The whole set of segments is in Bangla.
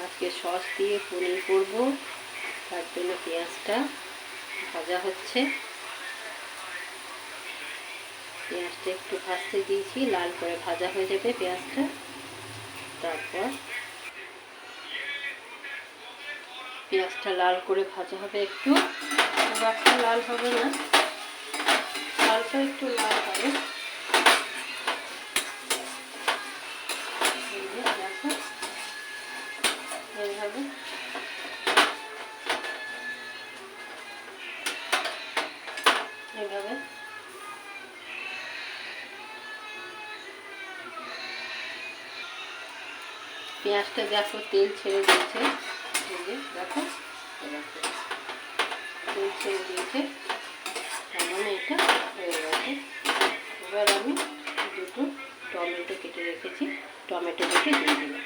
আজকে সস দিয়ে পনির করব, তার জন্য পেঁয়াজটা ভাজা হচ্ছে। পেঁয়াজটা একটু ভাজতে দিয়েছি, লাল করে ভাজা হয়ে যাবে পেঁয়াজটা। তারপর পেঁয়াজটা লাল করে ভাজা হবে, একটু খুব একটা লাল হবে না, হালকা একটু লাল হবে। এইভাবে এইভাবে পেঁয়াজটা দেখো তেল ছেড়ে দিয়েছে, দেখো তেল ছেড়ে দিয়েছে, তার মানে এটা হয়ে গেছে। এবার আমি দুটো টমেটো কেটে রেখেছি, টমেটো কেটে দিয়ে দিলাম।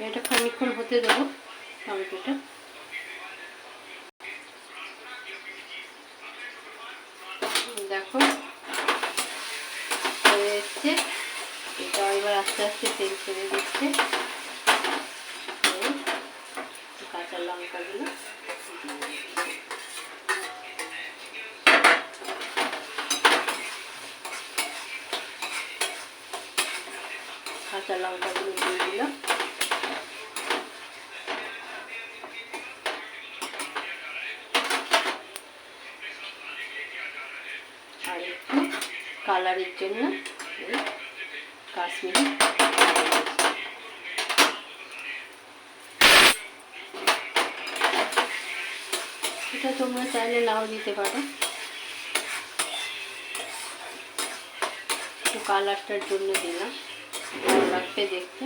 এটা খানিকক্ষণ হতে দেবো টমেটোটা। দেখো হয়ে এসছে, এটা এবার আস্তে আস্তে তেল ছেড়ে দিচ্ছে। কাঁচা লঙ্কাগুলো দিয়ে দিলাম। আর একটু কালারের জন্য কাশ্মীরি, এটা তোমরা চাইলে নাও দিতে পারো, একটু কালারটার জন্য দিলাম, ভালো লাগবে দেখতে।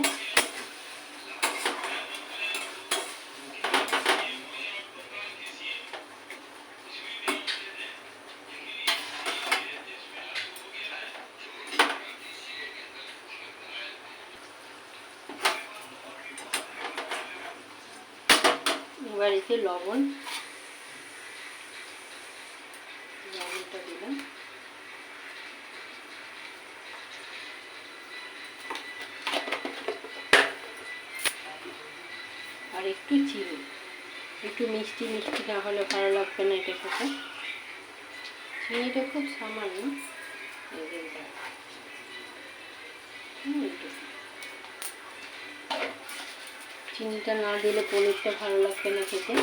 এবার এতে লবণটা দিলাম, আর একটু চিনি, একটু মিষ্টি মিষ্টি না হলে ভালো লাগবে না এটা খেতে। চিনিটা খুব সামান্য, চিনিটা না দিলে পনিরটা ভালো লাগবে না খেতে।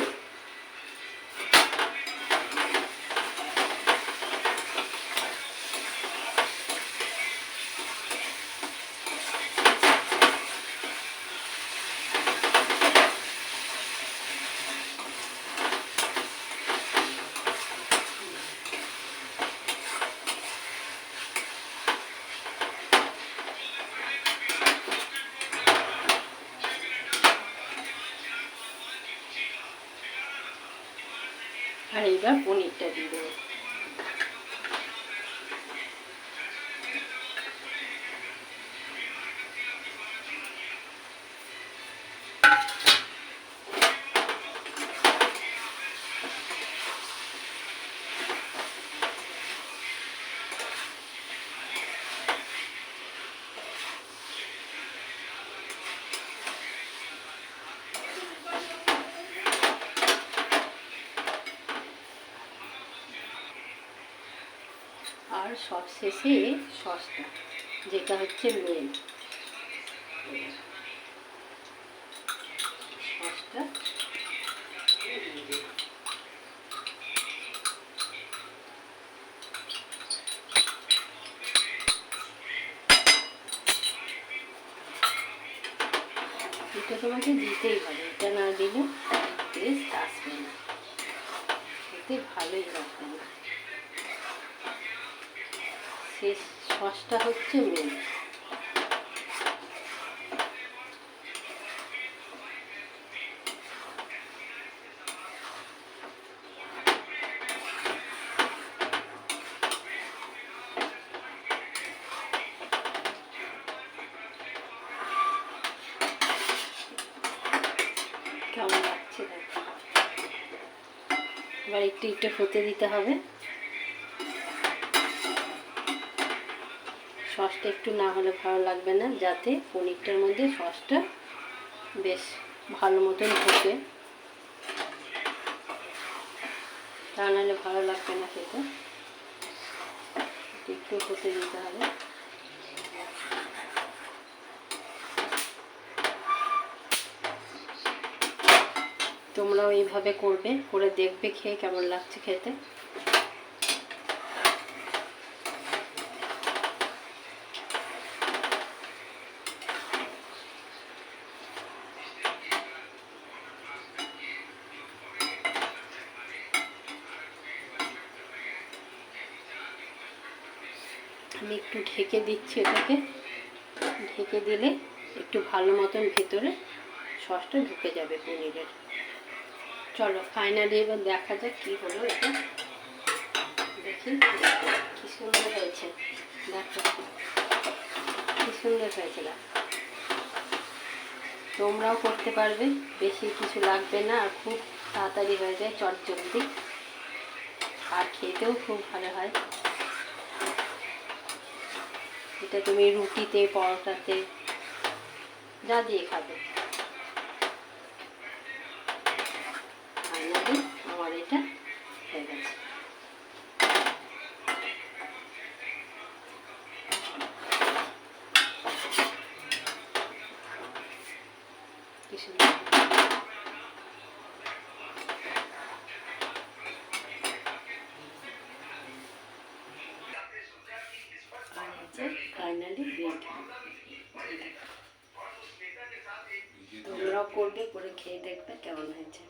আর এবার পনিরটা দিয়ে দেবো। আর সবশেষে সসটা, যেটা হচ্ছে মেন, সসটা এটা তোমাকে দিতেই হবে, এটা না দিলে টেস্ট আসবে না, এতে ভালোই লাগবে না। সেই সসটা হচ্ছে মেন। এবার একটু একটু হতে দিতে হবে। সসটা একটু না হলে ভালো লাগবে না, যাতে পনিরটার মধ্যে সসটা বেশ ভালো মতন ঢোকে, তা নাহলে ভালো লাগবে না খেতে। একটু হতে দিতে হবে। তোমরাও এইভাবে করবে, করে দেখবে খেয়ে কেমন লাগছে খেতে। আমি একটু ঢেকে দিচ্ছি এটাকে, ঢেকে দিলে একটু ভালো মতন ভেতরে সসটা ঢুকে যাবে পনিরের। চলো ফাইনালি এবার দেখা যাক কী হলো এটা। দেখি কি সুন্দর হয়েছে, দেখো কি সুন্দর হয়েছে। তোমরাও করতে পারবে, বেশি কিছু লাগবে না, আর খুব তাড়াতাড়ি হয়ে যায়, চটজলদি, আর খেতেও খুব ভালো হয়। এটা তুমি রুটিতে, পরোটাতে যা দিয়ে খাবে। ফাইনালি আমার এটা হয়ে গেছে। কি সুন্দর। Finally ready. তোমরাও করবে, করে খেয়ে দেখবে কেমন হয়েছে।